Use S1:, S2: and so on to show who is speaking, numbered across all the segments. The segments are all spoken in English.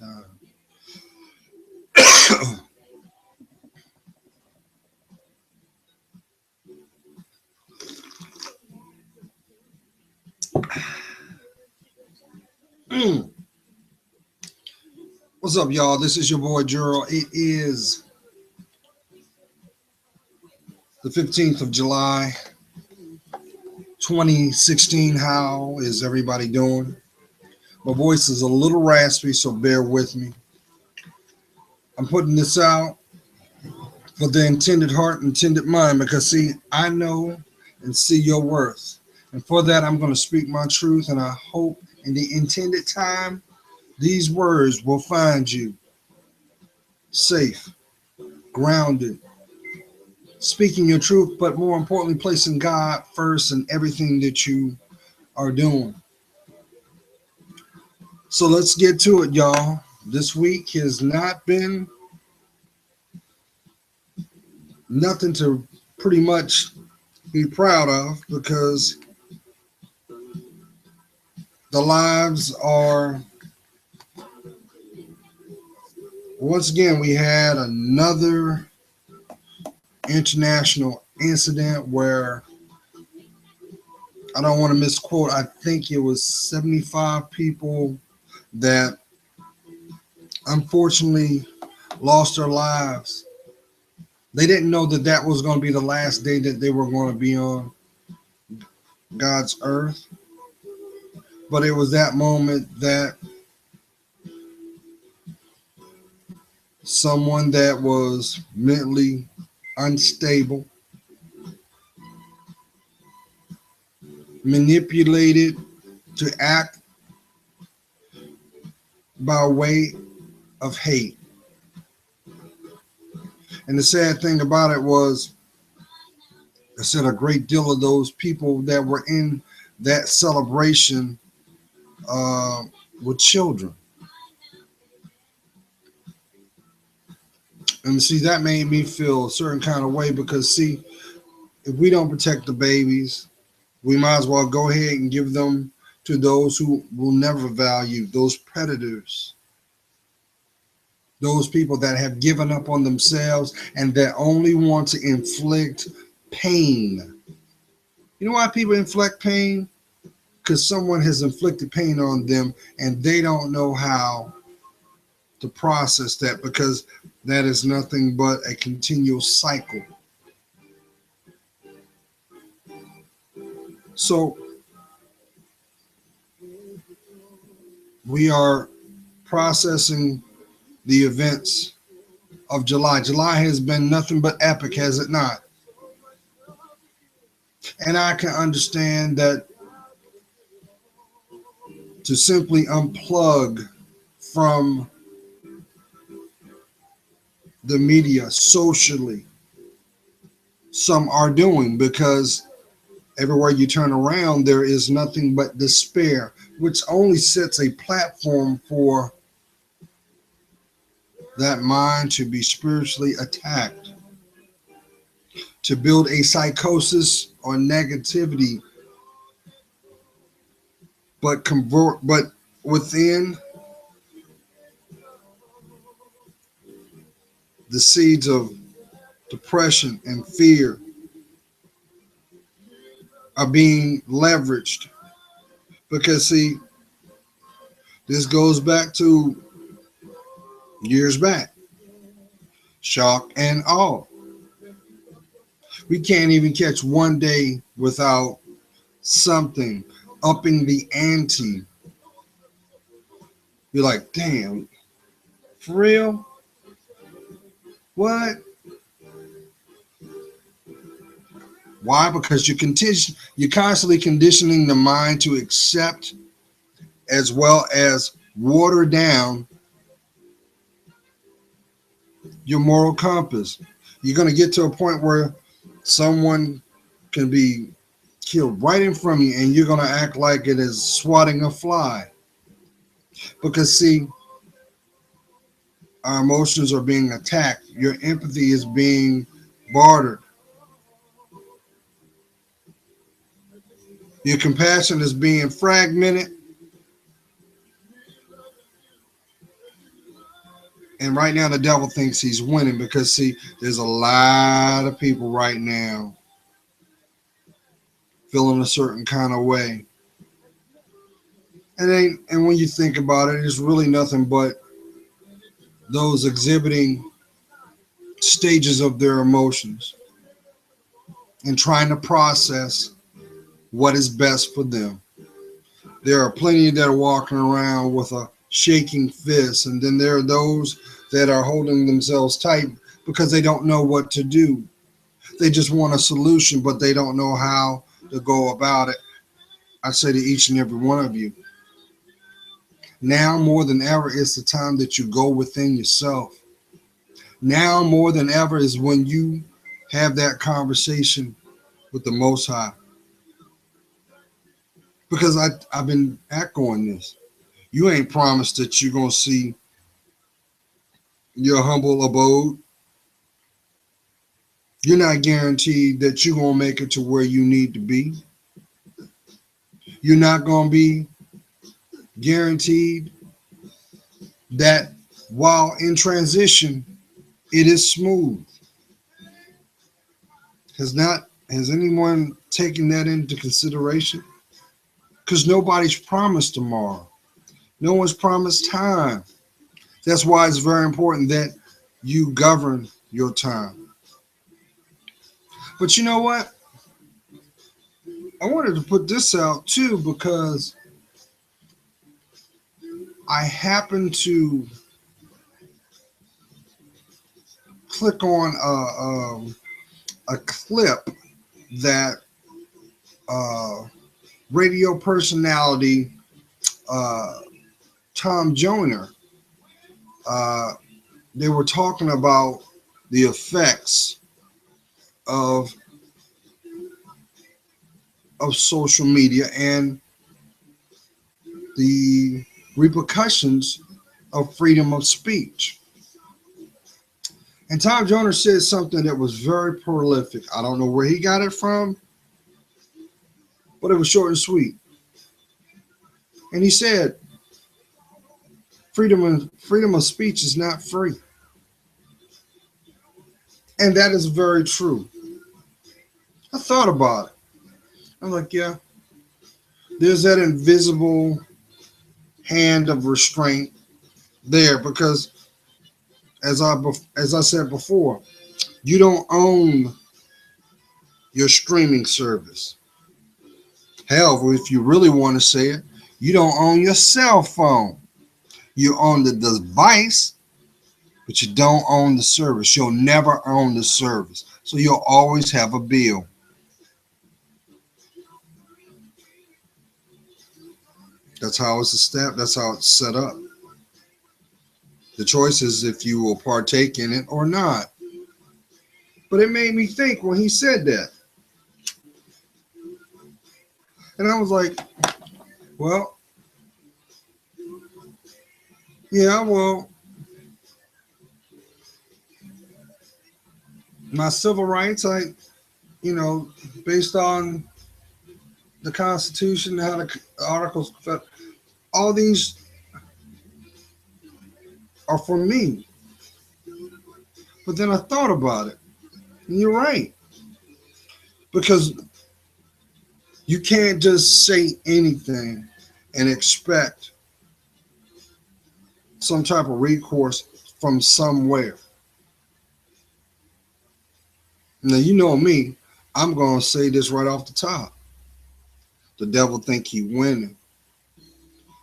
S1: time. What's up, y'all? This is your boy Gerald. It is the 15th of July, 2016. How is everybody doing? My voice is a little raspy, so bear with me. I'm putting this out for the intended heart, intended mind, because see, I know and see your worth. And for that, I'm going to speak my truth, and I hope in the intended time, these words will find you safe, grounded, speaking your truth, but more importantly, placing God first in everything that you are doing. So let's get to it, y'all. This week has not been nothing to pretty much be proud of, because the lives are, once again, we had another international incident where, I don't want to misquote, I think it was 75 people that unfortunately lost their lives. They didn't know that that was going to be the last day that they were going to be on God's earth. But it was that moment that someone that was mentally unstable, manipulated to act by way of hate. And the sad thing about it was, I said a great deal of those people that were in that celebration were children. And see, that made me feel a certain kind of way, because see, if we don't protect the babies, we might as well go ahead and give them to those who will never value, those predators, those people that have given up on themselves and that only want to inflict pain. You know why people inflict pain? Because someone has inflicted pain on them and they don't know how to process that, because that is nothing but a continual cycle. So we are processing the events of July. July has been nothing but epic, has it not? And I can understand that to simply unplug from the media socially, some are doing, because everywhere you turn around, there is nothing but despair, which only sets a platform for that mind to be spiritually attacked, to build a psychosis or negativity, but within the seeds of depression and fear are being leveraged. Because see, this goes back to years back. Shock and awe. We can't even catch one day without something upping the ante. You're like, damn, for real? What? Why? Because you're constantly conditioning the mind to accept as well as water down your moral compass. You're going to get to a point where someone can be killed right in front of you and you're going to act like it is swatting a fly. Because see, our emotions are being attacked. Your empathy is being bartered. Your compassion is being fragmented. And right now the devil thinks he's winning because, see, there's a lot of people right now feeling a certain kind of way. And when you think about it, it's really nothing but those exhibiting stages of their emotions and trying to process what is best for them. There are plenty that are walking around with a shaking fist, and then there are those that are holding themselves tight because they don't know what to do. They just want a solution, but they don't know how to go about it. I say to each and every one of you, now more than ever is the time that you go within yourself. Now more than ever is when you have that conversation with the Most High. Because I've been echoing this. You ain't promised that you're going to see your humble abode. You're not guaranteed that you're going to make it to where you need to be. You're not going to be guaranteed that while in transition, it is smooth. Has anyone taken that into consideration? Because nobody's promised tomorrow. No one's promised time. That's why it's very important that you govern your time. But you know what? I wanted to put this out too because I happened to click on a clip that radio personality Tom Joyner, they were talking about the effects of social media and the repercussions of freedom of speech. And Tom Joyner said something that was very prolific. I don't know where he got it from, but it was short and sweet. And he said, freedom of speech is not free. And that is very true. I thought about it. I'm like, yeah, there's that invisible hand of restraint there because, as I said before, you don't own your streaming service. However, if you really want to say it, you don't own your cell phone. You own the device, but you don't own the service. You'll never own the service. So you'll always have a bill. That's how it's established. That's how it's set up. The choice is if you will partake in it or not. But it made me think when he said that. And I was like, well, yeah, well, my civil rights, based on the Constitution, how the articles, all these are for me. But then I thought about it, and you're right. Because you can't just say anything and expect some type of recourse from somewhere. Now, you know me, I'm going to say this right off the top. The devil think he winning.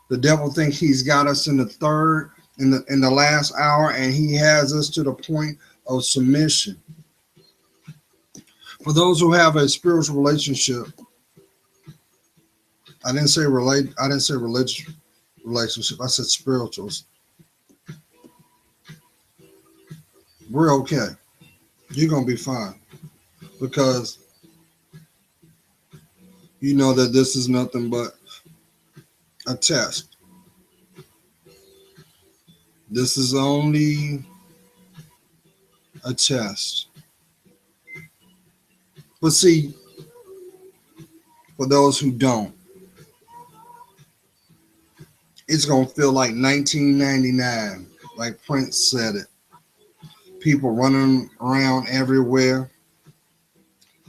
S1: The devil think he's got us in the last hour, and he has us to the point of submission. For those who have a spiritual relationship, I didn't say religious relationship. I said spirituals. We're okay. You're going to be fine. Because you know that this is nothing but a test. This is only a test. But see, for those who don't, it's going to feel like 1999, like Prince said it. People running around everywhere.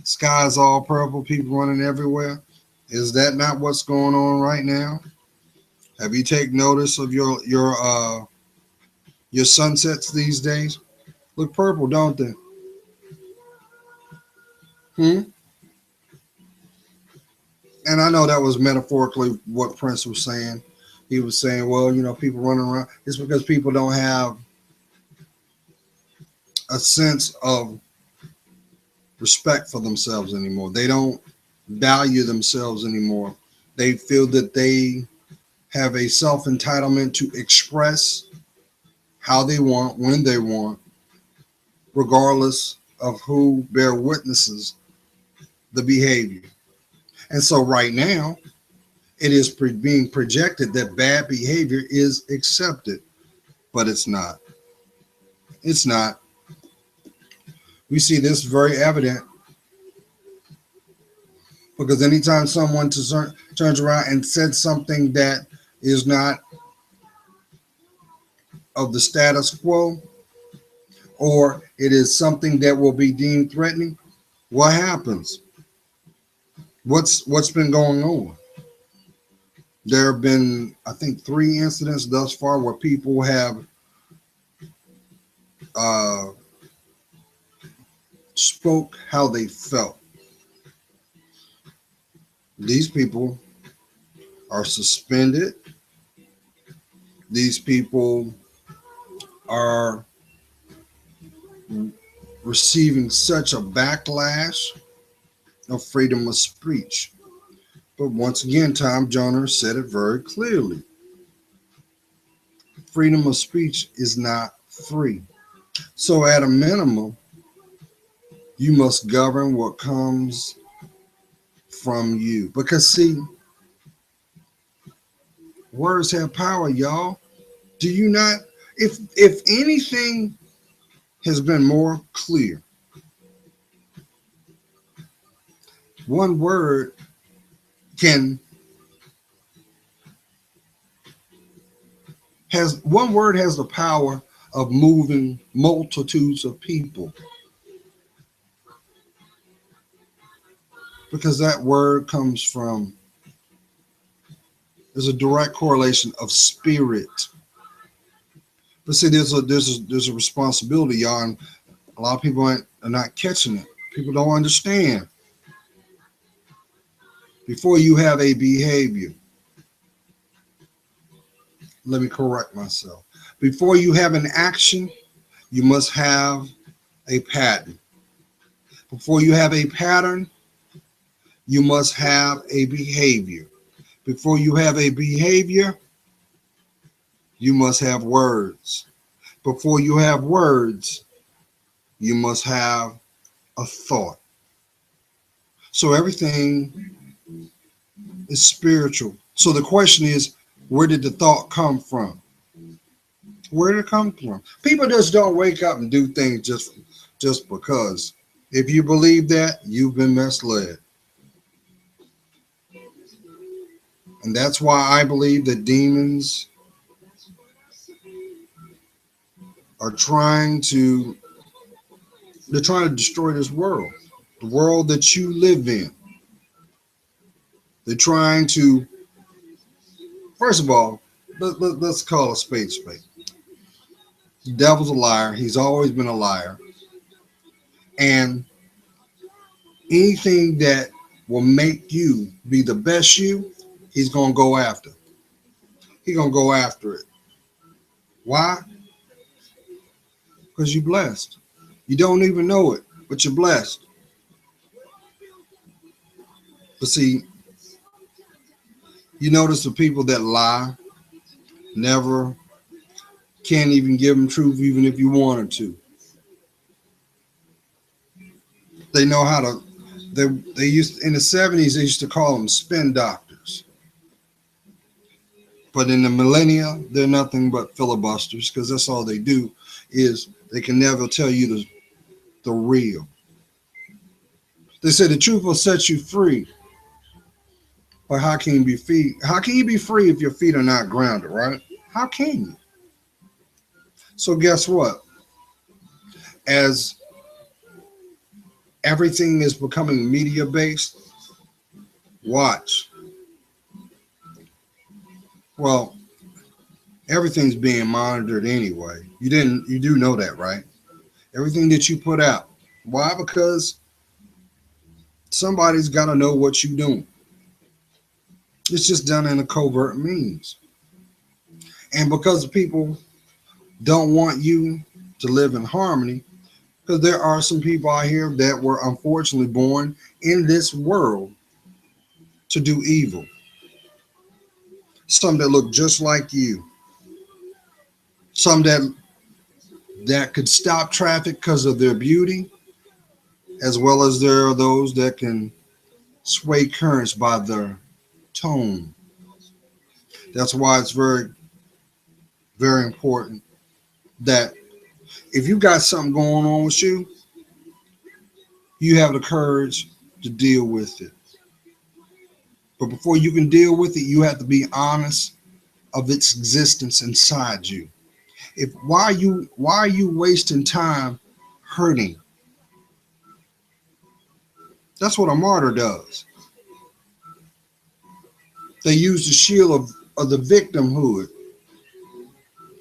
S1: Sky's all purple, people running everywhere. Is that not what's going on right now? Have you taken notice of your sunsets these days? Look purple, don't they? Hmm? And I know that was metaphorically what Prince was saying. He was saying, well, people running around. It's because people don't have a sense of respect for themselves anymore. They don't value themselves anymore. They feel that they have a self-entitlement to express how they want, when they want, regardless of who bear witnesses the behavior. And so right now, it is being projected that bad behavior is accepted, but it's not. It's not. We see this very evident because anytime someone turns around and said something that is not of the status quo, or it is something that will be deemed threatening, what happens? What's been going on? There have been, I think, 3 incidents thus far where people have spoke how they felt. These people are suspended. These people are receiving such a backlash of freedom of speech. But once again, Tom Jones said it very clearly. Freedom of speech is not free. So at a minimum, you must govern what comes from you. Because see, words have power, y'all. Do you not? If anything has been more clear, one word has the power of moving multitudes of people, because that word comes from, there's a direct correlation of spirit. But see, there's a responsibility, y'all, and a lot of people are not catching it. People don't understand. Before you have a behavior, let me correct myself. Before you have an action, you must have a pattern. Before you have a pattern, you must have a behavior. Before you have a behavior, you must have words. Before you have words, you must have a thought. So everything is spiritual. So the question is, where did the thought come from? Where did it come from? People just don't wake up and do things just because. If you believe that, you've been misled. And that's why I believe that demons are trying to destroy this world, the world that you live in. They're trying to, first of all, let's call a spade a spade. The devil's a liar. He's always been a liar. And anything that will make you be the best you, he's going to go after. He's going to go after it. Why? Because you're blessed. You don't even know it, but you're blessed. But see, you notice the people that lie never can't even give them truth, even if you wanted to. They know how to. They used in the 70s. They used to call them spin doctors. But in the millennia, they're nothing but filibusters, because that's all they do. Is they can never tell you the real. They say the truth will set you free. But how can you be free? How can you be free if your feet are not grounded, right? How can you? So guess what? As everything is becoming media based, watch. Well, everything's being monitored anyway. You do know that, right? Everything that you put out. Why? Because somebody's got to know what you're doing. It's just done in a covert means. And because people don't want you to live in harmony, because there are some people out here that were unfortunately born in this world to do evil. Some that look just like you. Some that could stop traffic because of their beauty, as well as there are those that can sway currents by their tone. That's why it's very, very important that if you got something going on with you, you have the courage to deal with it. But before you can deal with it, you have to be honest of its existence inside you. If why are you wasting time hurting? That's what a martyr does. They use the shield of the victimhood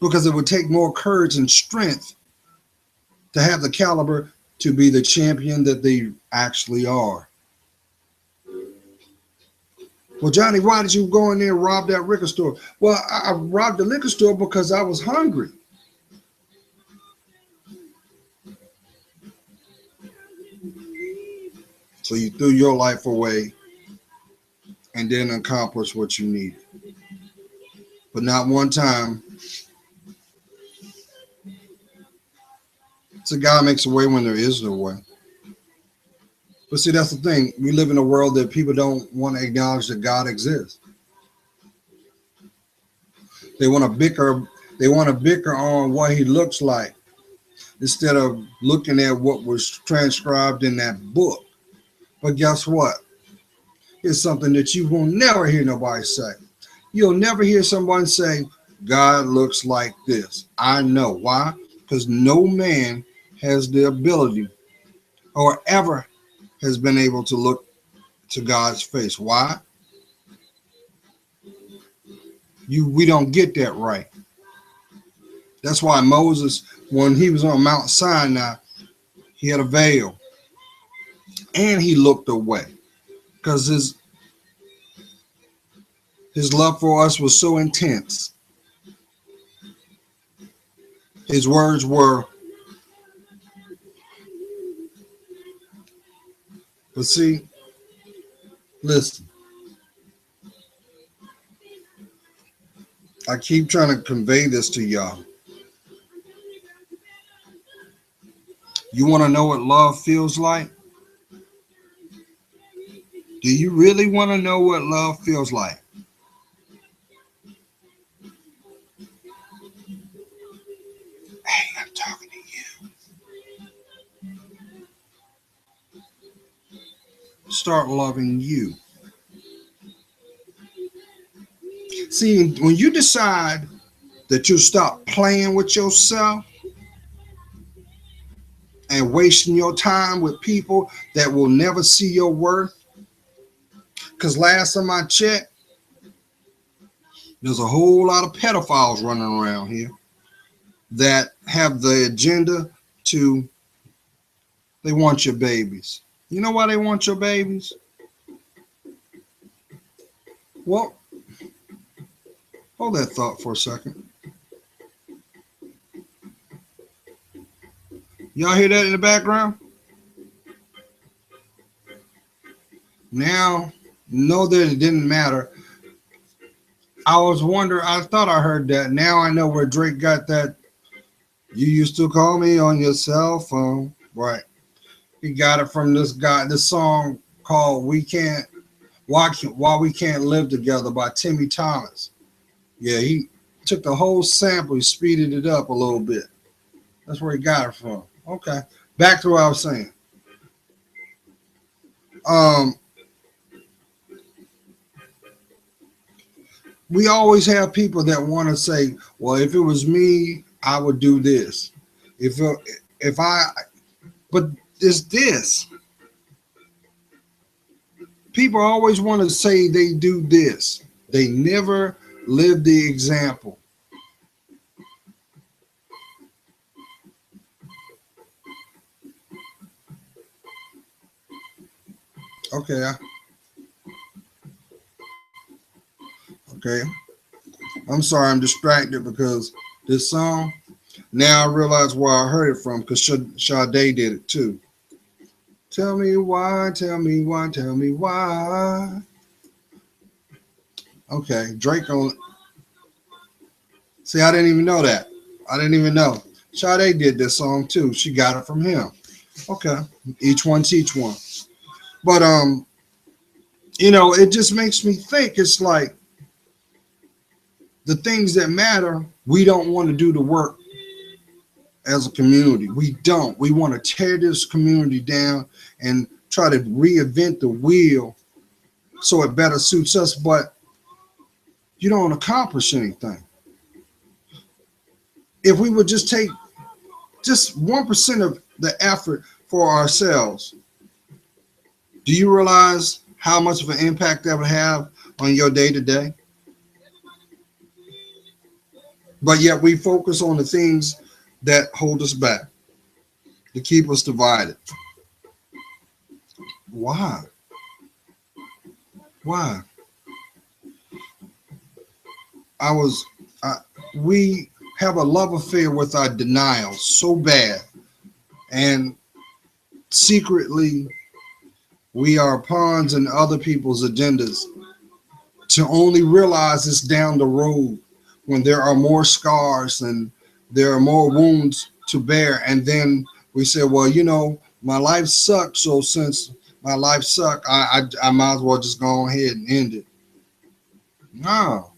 S1: because it would take more courage and strength to have the caliber to be the champion that they actually are. Well, Johnny, why did you go in there and rob that liquor store? Well, I robbed the liquor store because I was hungry. So you threw your life away and then accomplished what you needed. But not one time. So God makes a way when there is no way. But see, that's the thing. We live in a world that people don't want to acknowledge that God exists. They want to bicker. They want to bicker on what he looks like instead of looking at what was transcribed in that book. But guess what? It's something that you will never hear nobody say. You'll never hear someone say, God looks like this. I know. Why? Because no man has the ability or ever has been able to look to God's face. Why? We don't get that right. That's why Moses, when he was on Mount Sinai, he had a veil and he looked away because his love for us was so intense. His words were, but see, listen, I keep trying to convey this to y'all. You want to know what love feels like? Do you really want to know what love feels like? Hey, I'm talking to you. Start loving you. See, when you decide that you'll stop playing with yourself and wasting your time with people that will never see your worth, because last time I checked, there's a whole lot of pedophiles running around here that have the agenda they want your babies. You know why they want your babies? Well, hold that thought for a second. Y'all hear that in the background? Now, know that it didn't matter. I was wondering, I thought I heard that. Now I know where Drake got that. You used to call me on your cell phone. Right. He got it from this guy, this song called Why We Can't Live Together by Timmy Thomas. Yeah, he took the whole sample, he speeded it up a little bit. That's where he got it from. Okay. Back to what I was saying. We always have people that want to say, well, if it was me, I would do this. If if I, but it's this. People always want to say they do this. They never live the example. Okay, okay. I'm sorry, I'm distracted because this song. Now I realize where I heard it from because Sade did it too. Tell me why, tell me why, tell me why. Okay, Drake on. See, I didn't even know that. I didn't even know. Sade did this song too. She got it from him. Okay, each one teach one. But it just makes me think. It's like the things that matter. We don't want to do the work as a community. We don't. We want to tear this community down and try to reinvent the wheel so it better suits us. But you don't accomplish anything. If we would just take just 1% of the effort for ourselves, do you realize how much of an impact that would have on your day to day? But yet we focus on the things that hold us back, to keep us divided. Why? Why? I was, we have a love affair with our denial so bad, and secretly we are pawns in other people's agendas to only realize it's down the road when there are more scars and there are more wounds to bear. And then we say, well, my life sucked. So since my life sucked, I might as well just go ahead and end it. No,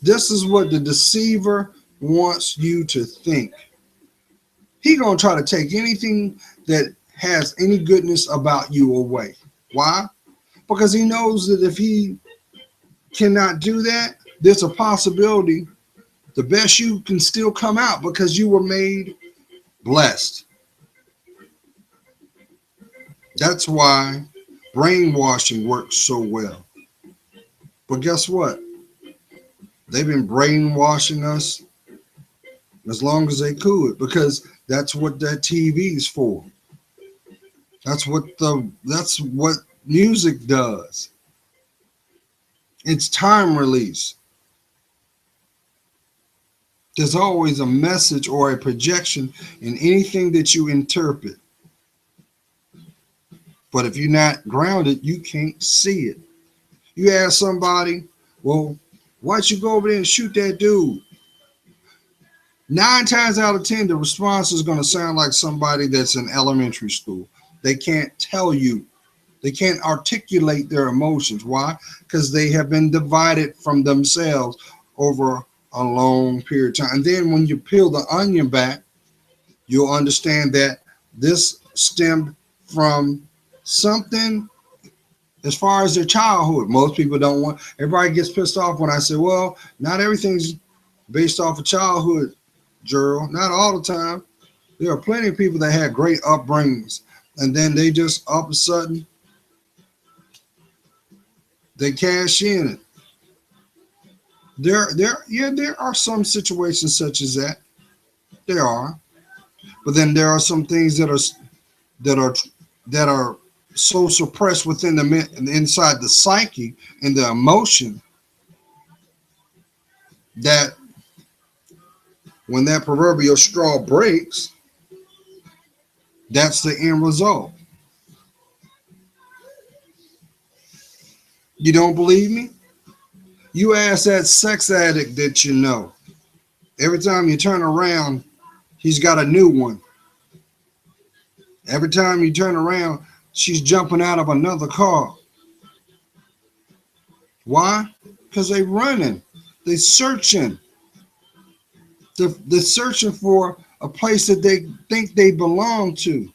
S1: this is what the deceiver wants you to think. He gonna try to take anything that has any goodness about you away. Why? Because he knows that if he cannot do that, there's a possibility the best you can still come out because you were made blessed. That's why brainwashing works so well. But guess what? They've been brainwashing us as long as they could because that's what that TV is for. That's what music does. It's time release. There's always a message or a projection in anything that you interpret. But if you're not grounded, you can't see it. You ask somebody, well, why'd you go over there and shoot that dude? 9 times out of 10, the response is going to sound like somebody that's in elementary school. They can't tell you. They can't articulate their emotions. Why? Because they have been divided from themselves over a long period of time. And then when you peel the onion back, you'll understand that this stemmed from something as far as their childhood. Most people don't want, everybody gets pissed off when I say, well, not everything's based off of childhood, Gerald. Not all the time. There are plenty of people that had great upbringings, and then they just all of a sudden they cash in it. There are some situations such as that. There are, but then there are some things that are so suppressed within inside the psyche and the emotion that when that proverbial straw breaks, that's the end result. You don't believe me? You ask that sex addict that you know. Every time you turn around, he's got a new one. Every time you turn around, she's jumping out of another car. Why? Because they're running. They're searching. They're searching for a place that they think they belong to,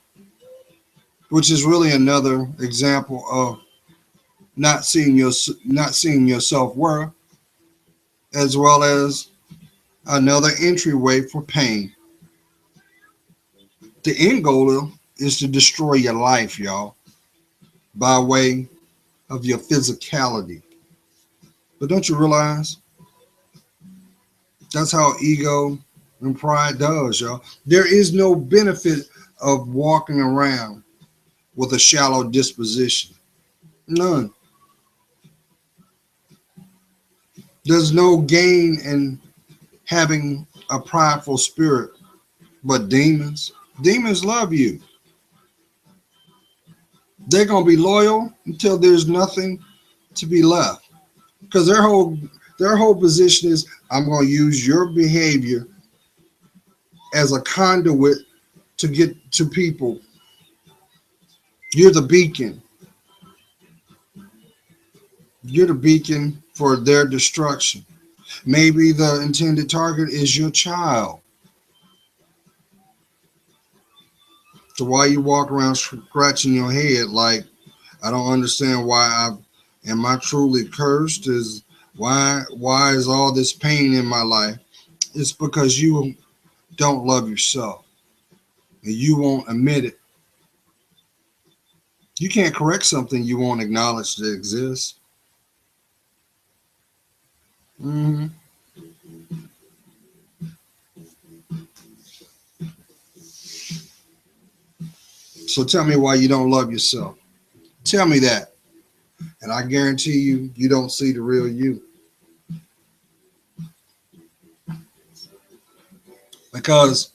S1: which is really another example of not seeing your self-worth, as well as another entryway for pain. The end goal is to destroy your life, y'all, by way of your physicality. But don't you realize that's how ego and pride does, y'all? There is no benefit of walking around with a shallow disposition. None. There's no gain in having a prideful spirit. But demons love you. They're gonna be loyal until there's nothing to be left. Because their whole position is, I'm gonna use your behavior as a conduit to get to people. You're the beacon. You're the beacon for their destruction. Maybe the intended target is your child. So why you walk around scratching your head like, I don't understand am I truly cursed? Why is all this pain in my life? It's because you don't love yourself and you won't admit it. You can't correct something you won't acknowledge that exists. hmm So tell me why you don't love yourself. Tell me that. And I guarantee you don't see the real you. Because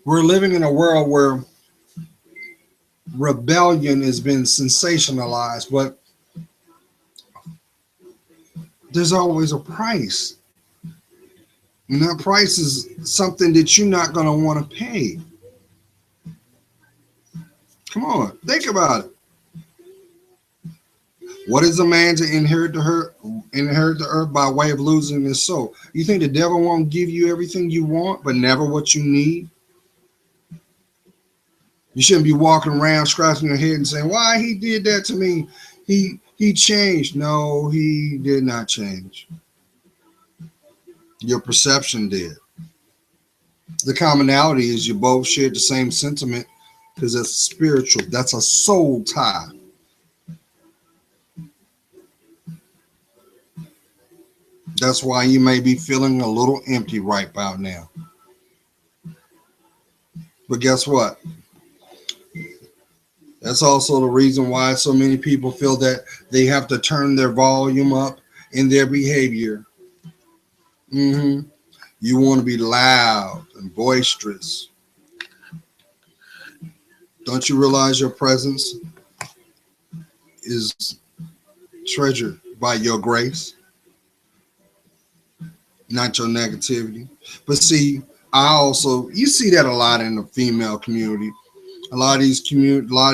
S1: we're living in a world where rebellion has been sensationalized, but there's always a price. And that price is something that you're not going to want to pay. Come on, think about it. What is a man to inherit the earth by way of losing his soul? You think the devil won't give you everything you want, but never what you need? You shouldn't be walking around scratching your head and saying, why he did that to me? He changed. No, he did not change. Your perception did. The commonality is you both shared the same sentiment because that's spiritual. That's a soul tie. That's why you may be feeling a little empty right about now. But guess what? That's also the reason why so many people feel that they have to turn their volume up in their behavior. You want to be loud and boisterous. Don't you realize your presence is treasured by your grace, not your negativity? But see, you see that a lot in the female community. A lot of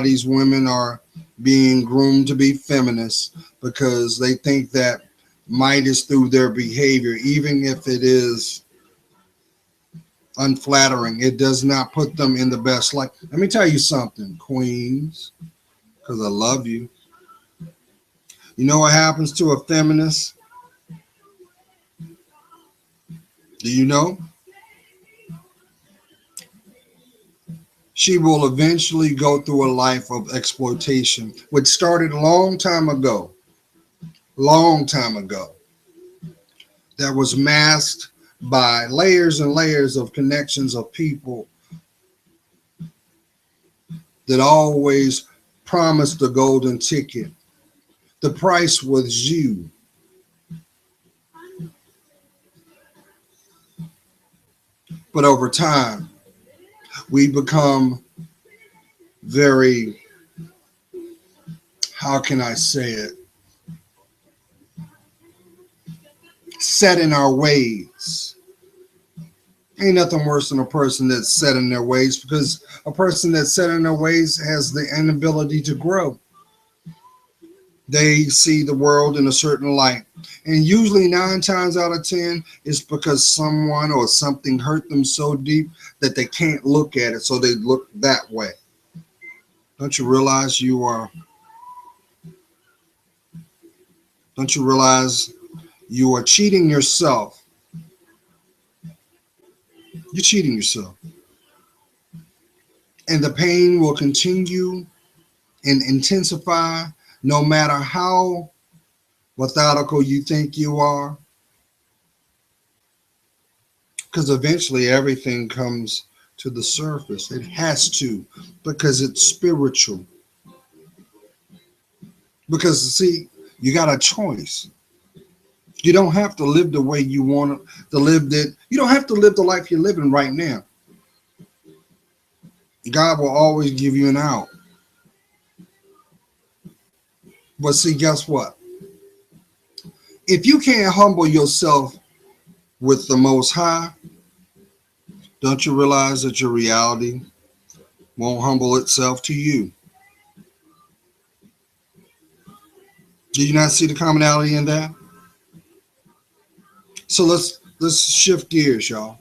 S1: these women are being groomed to be feminists because they think that might is through their behavior, even if it is unflattering. It does not put them in the best light. Let me tell you something, queens, because I love you. You know what happens to a feminist? Do you know? She will eventually go through a life of exploitation, which started a long time ago, that was masked by layers and layers of connections of people that always promised the golden ticket. The price was you. But over time, we become very, how can I say it, set in our ways. Ain't nothing worse than a person that's set in their ways, because a person that's set in their ways has the inability to grow. They see the world in a certain light. And usually 9 times out of 10, it's because someone or something hurt them so deep that they can't look at it. So they look that way. Don't you realize you are cheating yourself You're cheating yourself. And the pain will continue and intensify no matter how methodical you think you are. Because eventually everything comes to the surface. It has to, because it's spiritual. Because, see, you got a choice. You don't have to live the way you want to live. You don't have to live the life you're living right now. God will always give you an out. But see, guess what? If you can't humble yourself with the Most High, don't you realize that your reality won't humble itself to you? Do you not see the commonality in that? So let's shift gears, y'all.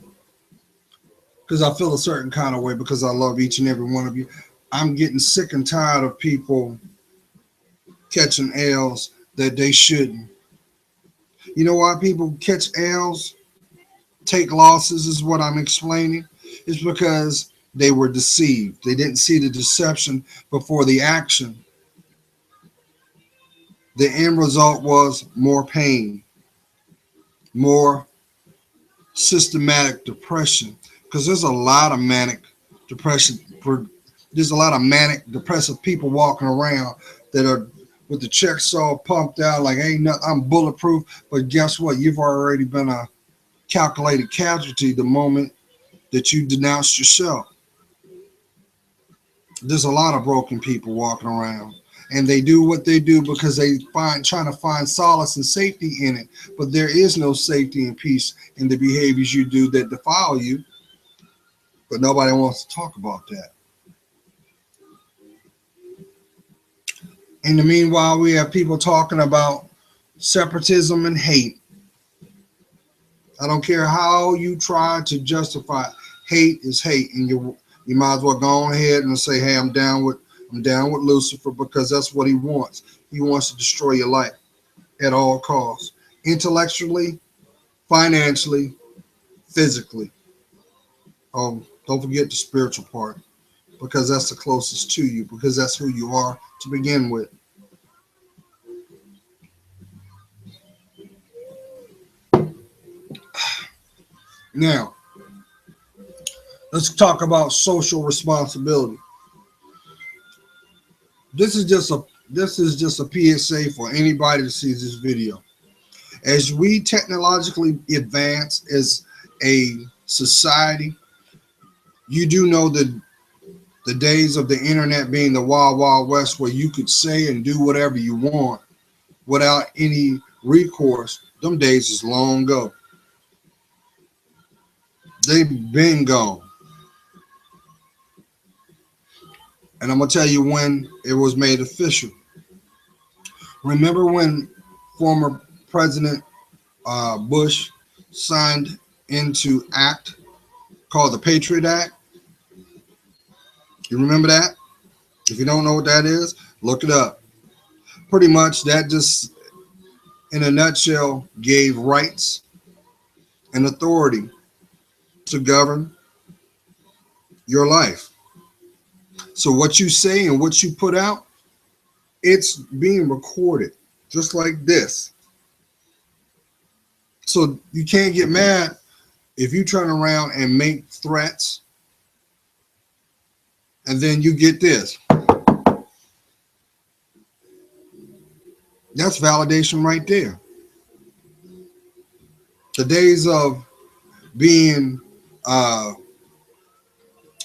S1: Because I feel a certain kind of way because I love each and every one of you. I'm getting sick and tired of people catching L's that they shouldn't. You know why people catch L's, take losses is what I'm explaining? It's because they were deceived. They didn't see the deception before the action. The end result was more pain, more systematic depression. Because there's a lot of manic depression. There's a lot of manic depressive people walking around that are with the checks all pumped out like ain't nothing, I'm bulletproof. But guess what? You've already been a calculated casualty the moment that you denounced yourself. There's a lot of broken people walking around, and they do what they do because they trying to find solace and safety in it. But there is no safety and peace in the behaviors you do that defile you. But nobody wants to talk about that. In the meanwhile, we have people talking about separatism and hate. I don't care how you try to justify it. Hate is hate, and you might as well go ahead and say, "Hey, I'm down with Lucifer," because that's what he wants. He wants to destroy your life at all costs, intellectually, financially, physically. Don't forget the spiritual part, because that's the closest to you, because that's who you are to begin with. Now, let's talk about social responsibility. This is just a PSA for anybody that sees this video. As we technologically advance as a society, you do know that the days of the internet being the wild, wild west where you could say and do whatever you want without any recourse, them days is long ago. They've been gone. And I'm going to tell you when it was made official. Remember when former President Bush signed into act called the Patriot Act? You remember that? If you don't know what that is, look it up. Pretty much that just, in a nutshell, gave rights and authority to govern your life. So what you say and what you put out, it's being recorded just like this. So you can't get mad if you turn around and make threats and then you get this. That's validation right there. The days of being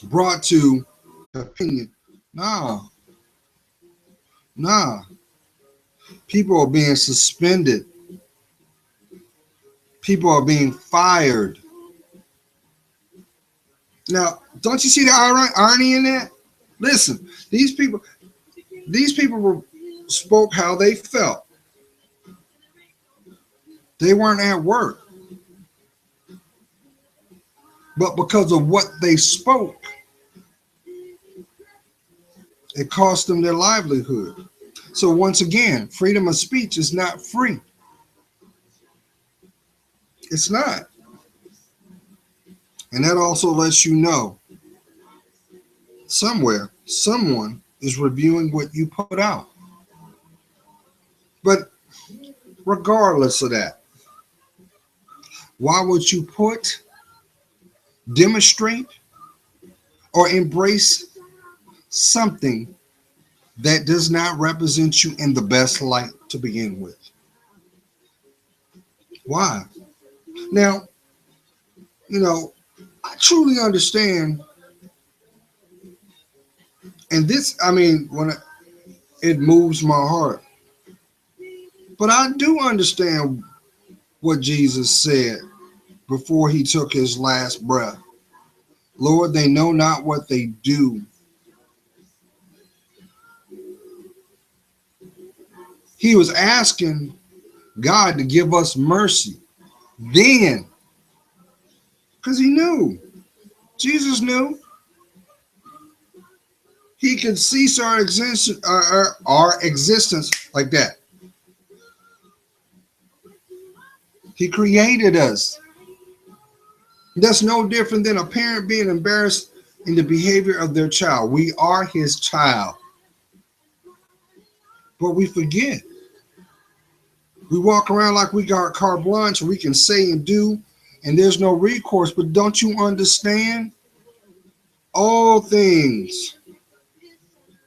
S1: brought to opinion, nah. People are being suspended. People are being fired. Now, don't you see the irony in that? Listen, these people spoke how they felt. They weren't at work. But because of what they spoke, it cost them their livelihood. So once again, freedom of speech is not free. It's not. And that also lets you know somewhere, someone is reviewing what you put out. But regardless of that, why would you put, demonstrate, or embrace something that does not represent you in the best light to begin with? Why? Now, I truly understand, and this, I mean, it moves my heart, but I do understand what Jesus said before he took his last breath. Lord, they know not what they do. He was asking God to give us mercy then, because he knew. Jesus knew. He could cease our existence like that. He created us. That's no different than a parent being embarrassed in the behavior of their child. We are his child. But we forget. We walk around like we got carte blanche, we can say and do, and there's no recourse. But don't you understand? All things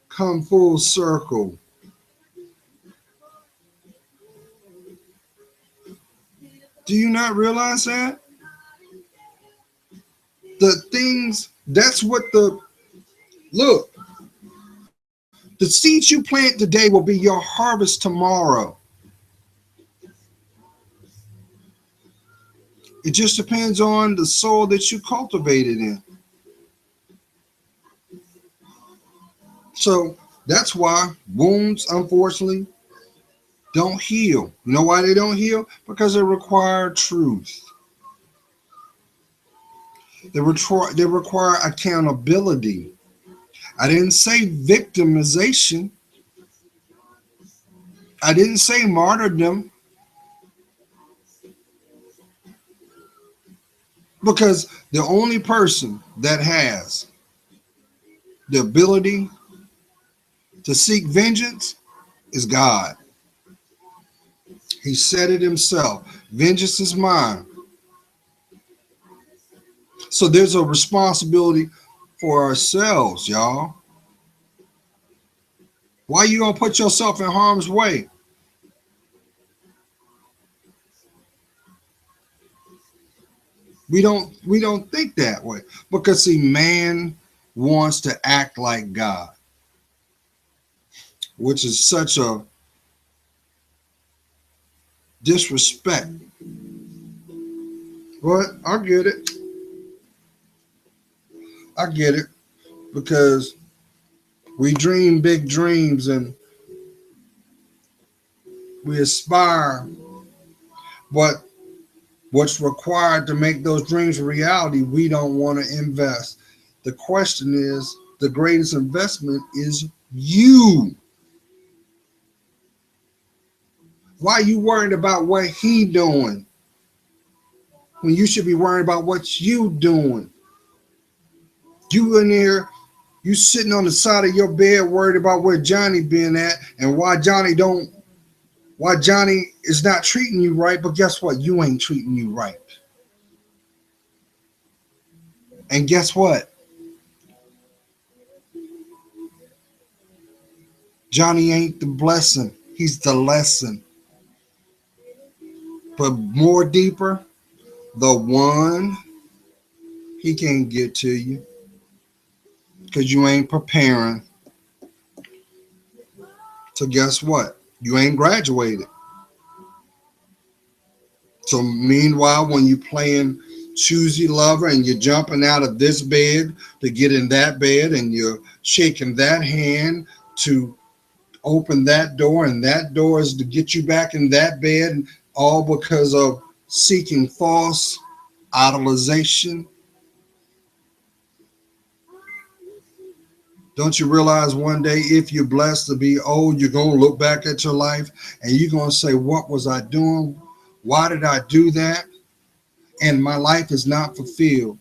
S1: come full circle. Do you not realize that? The things, that's what look, the seeds you plant today will be your harvest tomorrow. It just depends on the soil that you cultivated in. So that's why wounds, unfortunately, don't heal. You know why they don't heal? Because they require truth. They require accountability. I didn't say victimization. I didn't say martyrdom. Because the only person that has the ability to seek vengeance is God. He said it himself. Vengeance is mine. So there's a responsibility for ourselves, y'all. Why you gonna put yourself in harm's way? We don't think that way. Because see, man wants to act like God, which is such a disrespect. But I get it. I get it. Because we dream big dreams and we aspire, but what's required to make those dreams a reality, we don't want to invest. The question is, the greatest investment is you. Why are you worried about what he doing when you should be worried about what you doing? You in here, you sitting on the side of your bed worried about where Johnny been at and why Johnny is not treating you right, but guess what? You ain't treating you right. And guess what? Johnny ain't the blessing. He's the lesson. But more deeper, the one, he can't get to you because you ain't preparing. So guess what? You ain't graduated. So meanwhile, when you playing choosy lover and you're jumping out of this bed to get in that bed and you're shaking that hand to open that door, and that door is to get you back in that bed, all because of seeking false idolization. Don't you realize one day, if you're blessed to be old, you're going to look back at your life and you're going to say, what was I doing? Why did I do that? And my life is not fulfilled.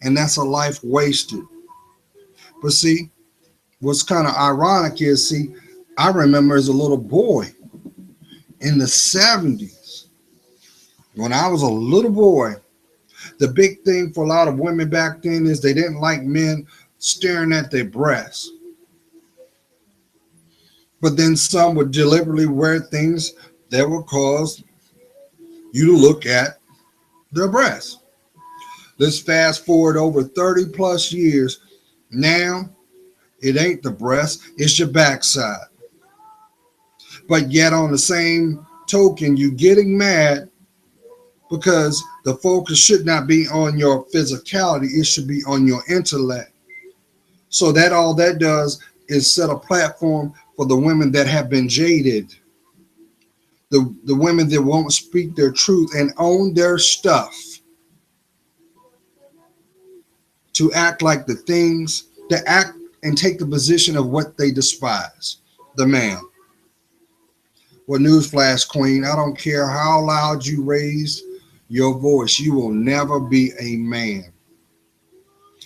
S1: and that's a life wasted. But see, what's kind of ironic is, see, I remember as a little boy in the 70s, when I was a little boy, the big thing for a lot of women back then is they didn't like men staring at their breasts. But then some would deliberately wear things that would cause you to look at their breasts. Let's fast forward over 30 plus years. Now, it ain't the breast, it's your backside. But yet on the same token, you getting mad because the focus should not be on your physicality, it should be on your intellect. So that all that does is set a platform for the women that have been jaded, the women that won't speak their truth and own their stuff, to act like the things, to act and take the position of what they despise, the man. Well, newsflash, queen, I don't care how loud you raise your voice, you will never be a man.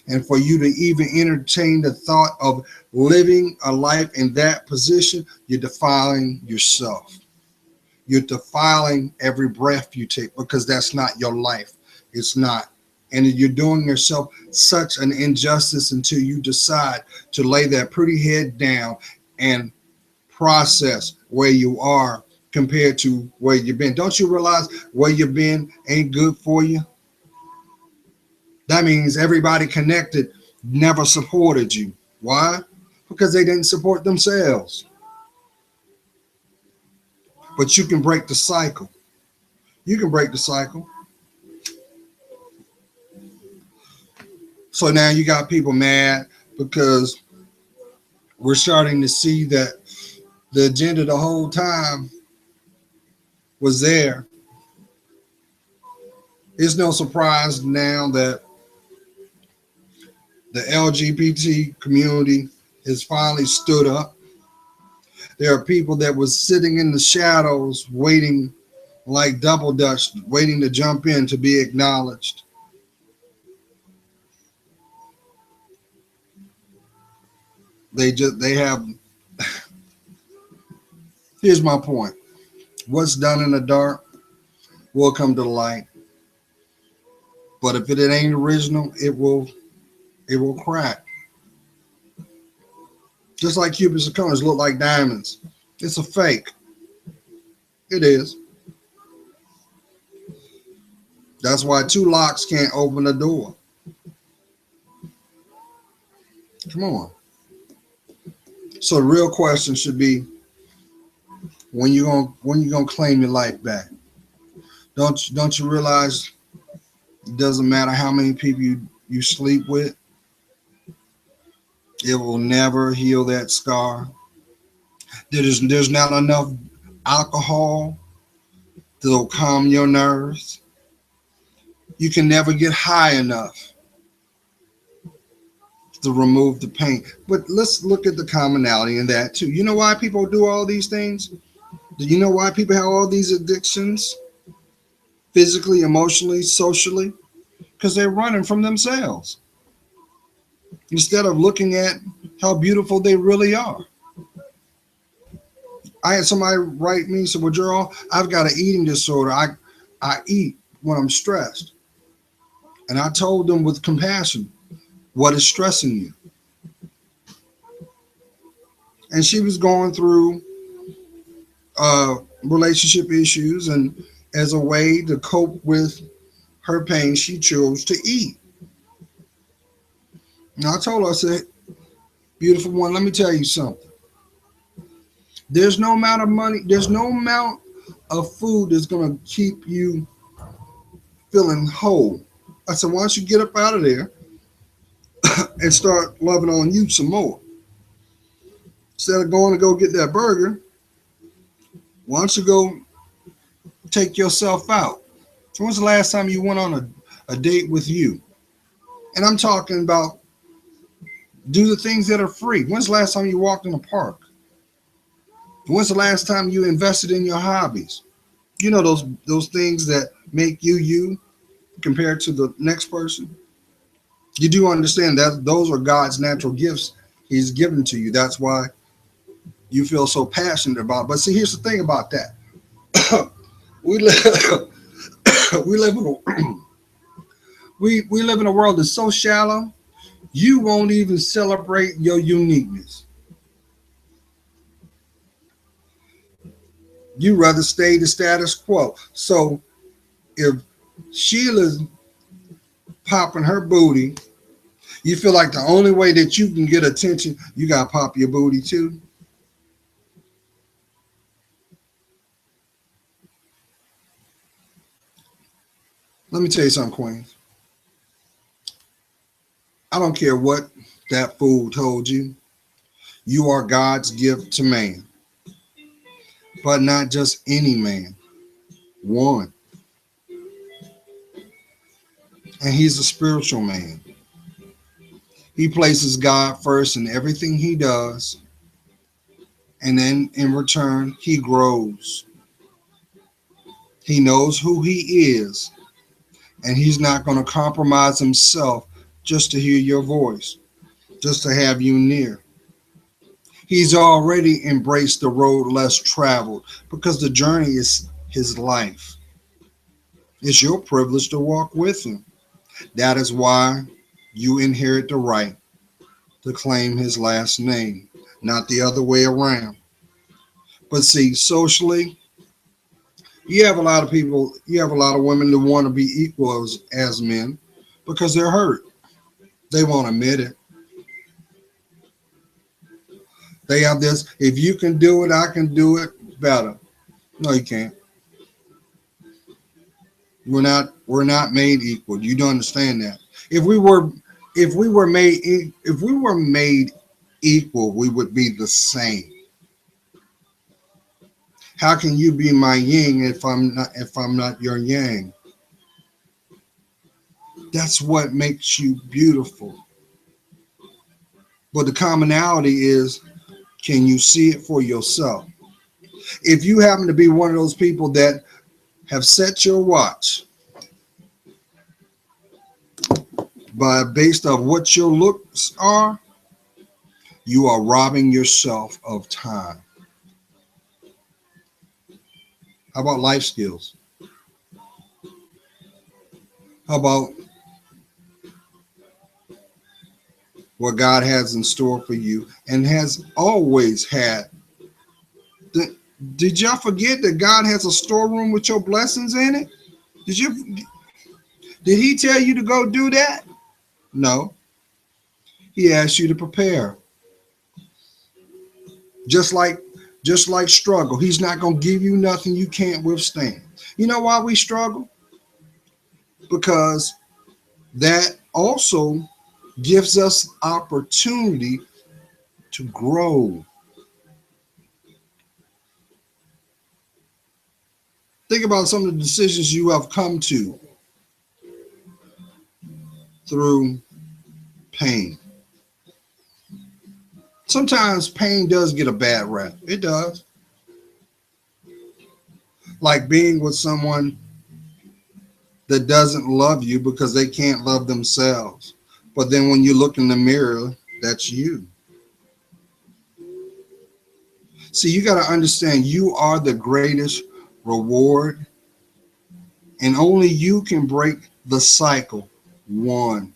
S1: And for you to even entertain the thought of living a life in that position, you're defiling yourself. You're defiling every breath you take, because that's not your life. It's not. And you're doing yourself such an injustice until you decide to lay that pretty head down and process where you are compared to where you've been. Don't you realize where you've been ain't good for you? That means everybody connected never supported you. Why? Because they didn't support themselves. But you can break the cycle. You can break the cycle. So now you got people mad because we're starting to see that the agenda the whole time was there. It's no surprise now that the LGBT community has finally stood up. There are people that was sitting in the shadows waiting like double dutch, waiting to jump in to be acknowledged. They have, here's my point. What's done in the dark will come to the light. But if it ain't original, it will crack. Just like Cupid's zirconias look like diamonds. It's a fake. It is. That's why two locks can't open the door. Come on. So the real question should be, when you gonna claim your life back? Don't you realize it doesn't matter how many people you sleep with, it will never heal that scar. There's not enough alcohol to calm your nerves. You can never get high enough to remove the pain. But let's look at the commonality in that too. You know why people do all these things? Do you know why people have all these addictions? Physically, emotionally, socially? Because they're running from themselves, instead of looking at how beautiful they really are. I had somebody write me and say, well, Gerald, I've got an eating disorder. I eat when I'm stressed. And I told them with compassion, what is stressing you? And she was going through relationship issues, and as a way to cope with her pain, she chose to eat. And I told her, I said, beautiful one, let me tell you something. There's no amount of money, there's no amount of food that's going to keep you feeling whole. I said, why don't you get up out of there and start loving on you some more? Instead of going to go get that burger, why don't you go take yourself out? So when's the last time you went on a date with you? And I'm talking about do the things that are free. When's the last time you walked in a park? When's the last time you invested in your hobbies? You know, those things that make you compared to the next person. You do understand that those are God's natural gifts he's given to you. That's why you feel so passionate about it. But see, here's the thing about that. we live we live in a we live in a world that's so shallow, you won't even celebrate your uniqueness. You rather stay the status quo. So if Sheila's popping her booty, you feel like the only way that you can get attention, you gotta pop your booty too. Let me tell you something, Queens. I don't care what that fool told you. You are God's gift to man, but not just any man. One. And he's a spiritual man. He places God first in everything he does, and then in return, he grows. He knows who he is, and he's not going to compromise himself just to hear your voice, just to have you near. He's already embraced the road less traveled because the journey is his life. It's your privilege to walk with him. That is why you inherit the right to claim his last name, not the other way around. But see, socially, you have a lot of people, you have a lot of women that want to be equal as men because they're hurt. They won't admit it. They have this, if you can do it, I can do it better. No, you can't. We're not made equal. You don't understand that. If we were made equal, we would be the same. How can you be my yin if I'm not your yang? That's what makes you beautiful. But the commonality is, can you see it for yourself? If you happen to be one of those people that have set your watch by based on what your looks are, you are robbing yourself of time. How about life skills? How about what God has in store for you and has always had? Did y'all forget that God has a storeroom with your blessings in it? Did you? Did he tell you to go do that? No. He asked you to prepare. Just like struggle. He's not going to give you nothing you can't withstand. You know why we struggle? Because that also gives us opportunity to grow. Think about some of the decisions you have come to through pain. Sometimes pain does get a bad rap. It does. Like being with someone that doesn't love you because they can't love themselves. But then when you look in the mirror, that's you. See, you got to understand you are the greatest reward, and only you can break the cycle. One.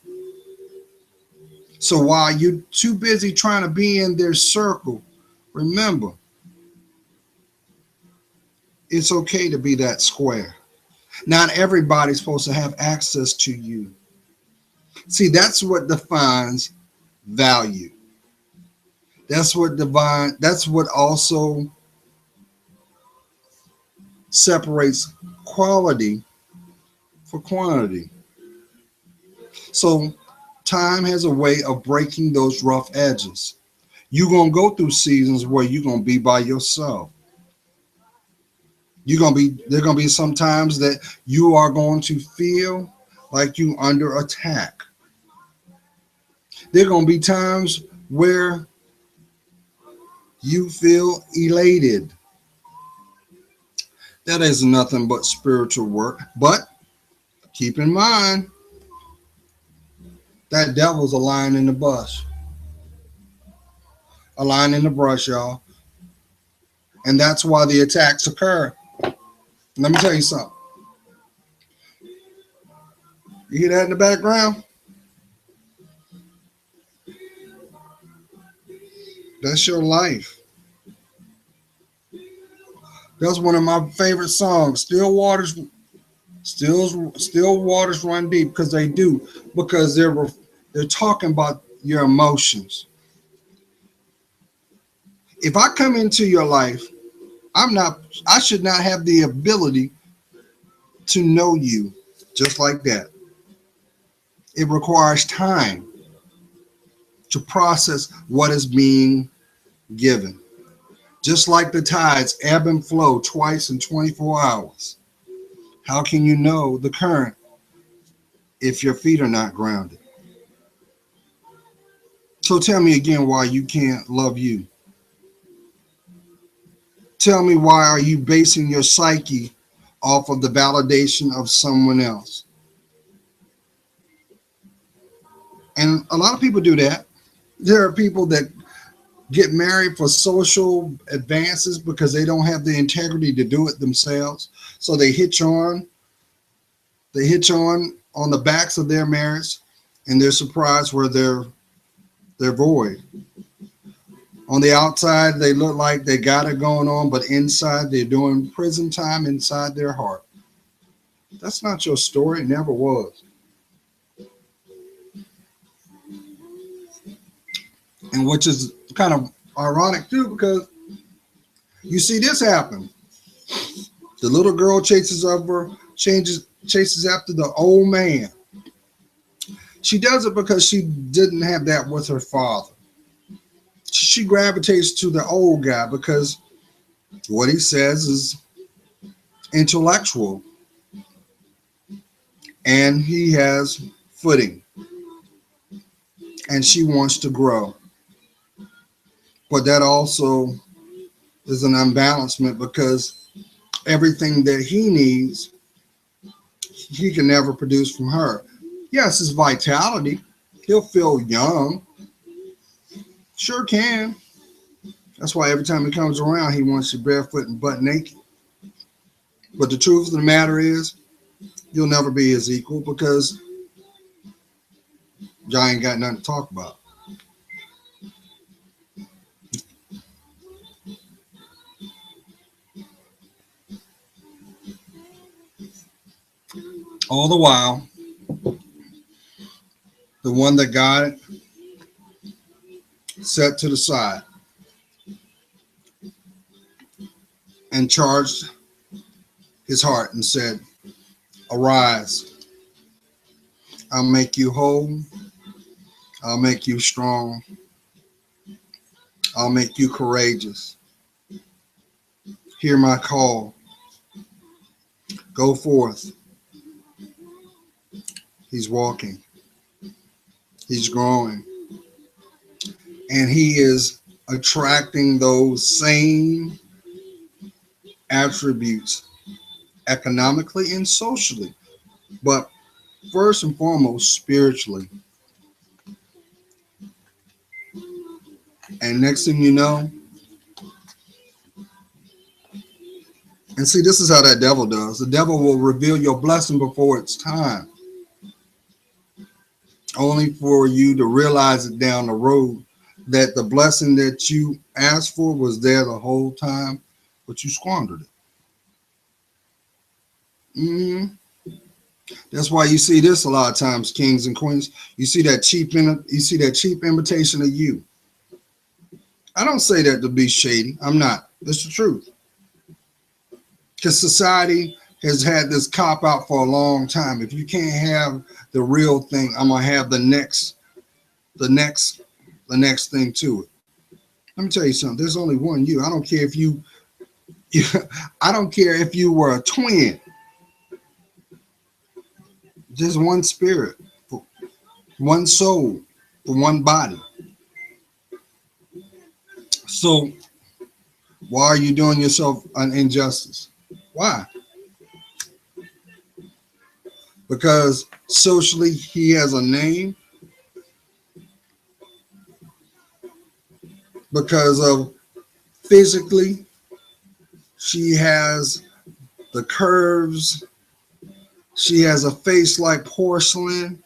S1: So while you're too busy trying to be in their circle, remember, it's okay to be that square. Not everybody's supposed to have access to you. See, that's what defines value. That's what also separates quality for quantity. So time has a way of breaking those rough edges. You're going to go through seasons where you're going to be by yourself. There are going to be some times that you are going to feel like you under attack. There are going to be times where you feel elated. That is nothing but spiritual work. But keep in mind, That devil's a lion in the bush. A lion in the brush, y'all. And that's why the attacks occur. Let me tell you something. You hear that in the background? That's your life. That's one of my favorite songs. Still waters run deep, because they do. Because they're talking about your emotions. If I come into your life, I should not have the ability to know you just like that. It requires time to process what is being given. Just like the tides ebb and flow twice in 24 hours. How can you know the current if your feet are not grounded? So tell me again why you can't love you. Tell me, why are you basing your psyche off of the validation of someone else? And a lot of people do that. There are people that get married for social advances because they don't have the integrity to do it themselves. So they hitch on the backs of their marriage, and they're surprised where they're void. On the outside, they look like they got it going on, but inside they're doing prison time inside their heart. That's not your story. It never was. And which is kind of ironic too, because you see this happen. The little girl chases after the old man. She does it because she didn't have that with her father. She gravitates to the old guy because what he says is intellectual and he has footing, and she wants to grow. But that also is an unbalancement, because everything that he needs, he can never produce from her. Yes, his vitality, he'll feel young. Sure can. That's why every time he comes around, he wants you barefoot and butt naked. But the truth of the matter is, you'll never be his equal, because y'all ain't got nothing to talk about. All the while, the one that got it set to the side and charged his heart and said, "Arise, I'll make you whole, I'll make you strong, I'll make you courageous. Hear my call, go forth." He's walking, he's growing, and he is attracting those same attributes economically and socially, but first and foremost spiritually. And next thing you know, and see, this is how that devil does. The devil will reveal your blessing before it's time, only for you to realize it down the road that the blessing that you asked for was there the whole time, but you squandered it. That's why you see this a lot of times, kings and queens. You see that cheap imitation of you. I don't say that to be shady. I'm not. That's the truth. Because society has had this cop out for a long time. If you can't have the real thing, I'm gonna have the next thing to it. Let me tell you something. There's only one you. I don't care if you I don't care if you were a twin. There's one spirit, one soul, for one body. So why are you doing yourself an injustice? Why? Because socially he has a name, because of physically, she has the curves. She has a face like porcelain.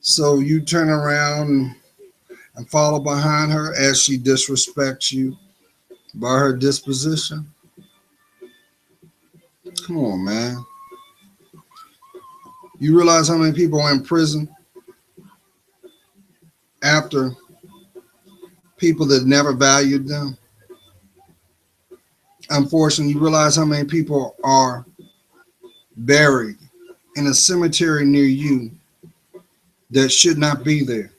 S1: So you turn around and follow behind her as she disrespects you by her disposition. Come on, man. You realize how many people are in prison after people that never valued them? Unfortunately, you realize how many people are buried in a cemetery near you that should not be there.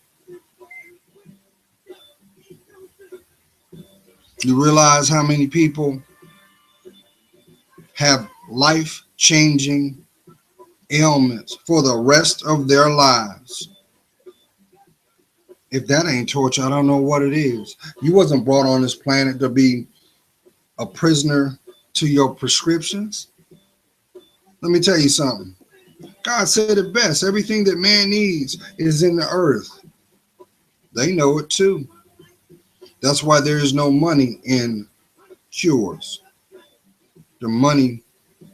S1: You realize how many people have life-changing ailments for the rest of their lives. If that ain't torture, I don't know what it is. You wasn't brought on this planet to be a prisoner to your prescriptions. Let me tell you something. God said it best. Everything that man needs is in the earth. They know it too. That's why there is no money in cures. The money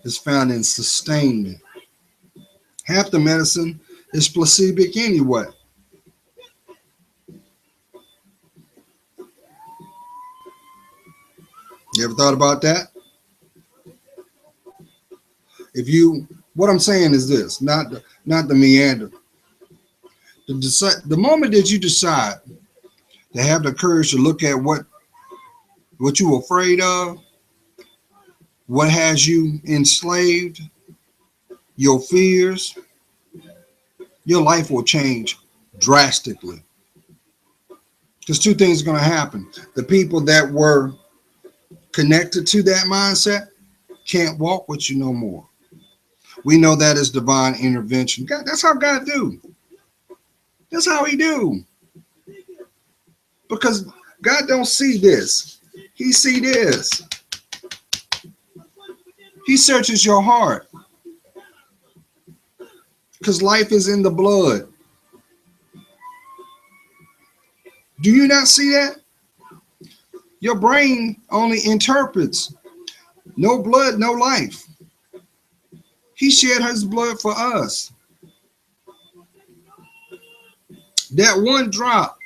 S1: is found in sustainment. Half the medicine is placebo anyway. You ever thought about that? What I'm saying is this, not the meander. The moment that you decide to have the courage to look at what you're afraid of, what has you enslaved, your fears, your life will change drastically. Because two things are going to happen. The people that were connected to that mindset can't walk with you no more. We know that is divine intervention. God, that's how God do. That's how he do. Because God don't see this. He see this. He searches your heart. Because life is in the blood. Do you not see that? Your brain only interprets. No blood, no life. He shed his blood for us. That one drop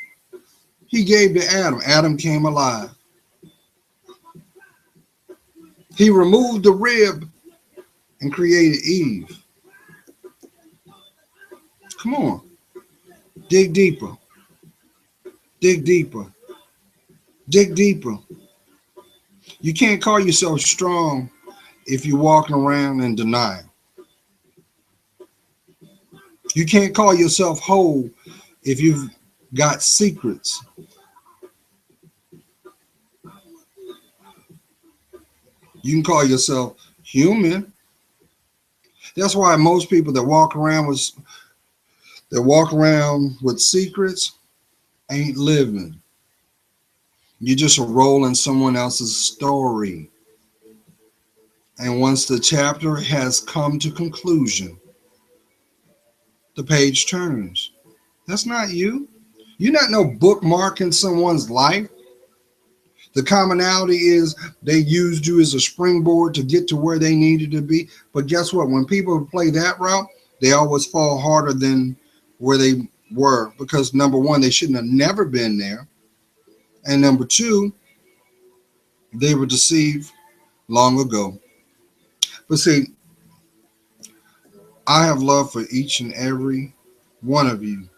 S1: he gave to Adam. Adam came alive. He removed the rib and created Eve. Come on. Dig deeper. Dig deeper. Dig deeper. You can't call yourself strong if you're walking around in denial. You can't call yourself whole if you've got secrets. You can call yourself human. That's why most people that walk around with secrets ain't living. You're just a role in someone else's story. And once the chapter has come to conclusion, the page turns. That's not you. You're not no bookmark in someone's life. The commonality is they used you as a springboard to get to where they needed to be. But guess what? When people play that route, they always fall harder than where they were. Because number one, they shouldn't have never been there. And number two, they were deceived long ago. But see, I have love for each and every one of you.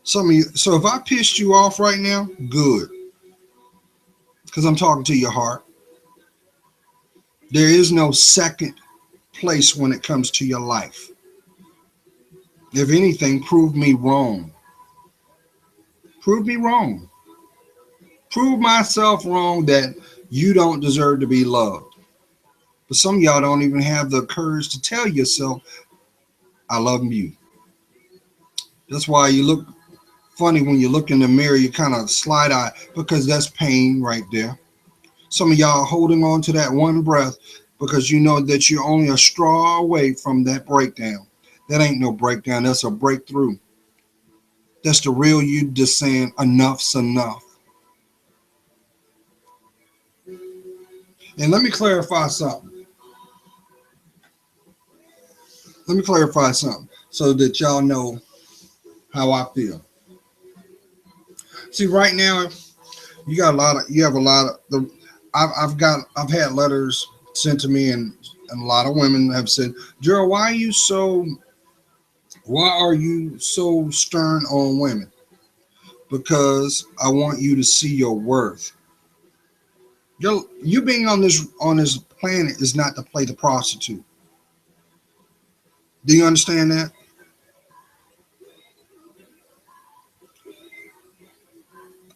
S1: Some of you. So if I pissed you off right now, good. Because I'm talking to your heart. There is no second place when it comes to your life. If anything, prove me wrong. Prove me wrong. Prove myself wrong that you don't deserve to be loved. But some of y'all don't even have the courage to tell yourself, I love you. That's why you look funny when you look in the mirror, you kind of slide eye, because that's pain right there. Some of y'all holding on to that one breath because you know that you're only a straw away from that breakdown. That ain't no breakdown. That's a breakthrough. That's the real you just saying enough's enough. And let me clarify something. So that y'all know how I feel. See, right now, you have a lot of the. I've had letters sent to me, and a lot of women have said, Gerald, why are you so stern on women? Because I want you to see your worth. You being on this planet is not to play the prostitute. Do you understand that?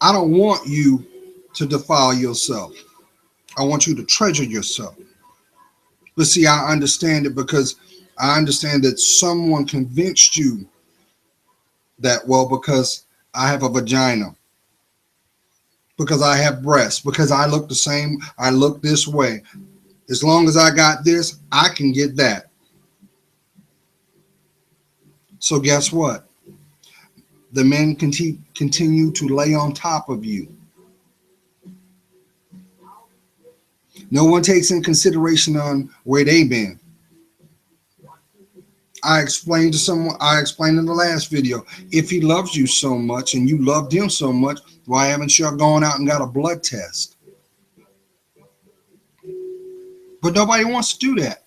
S1: I don't want you to defile yourself. I want you to treasure yourself. But see, I understand it because I understand that someone convinced you that, well, because I have a vagina, because I have breasts, because I look the same, I look this way. As long as I got this, I can get that. So guess what? The men continue to lay on top of you. No one takes in consideration on where they've been. I explained in the last video, if he loves you so much and you loved him so much, why haven't you gone out and got a blood test? But nobody wants to do that.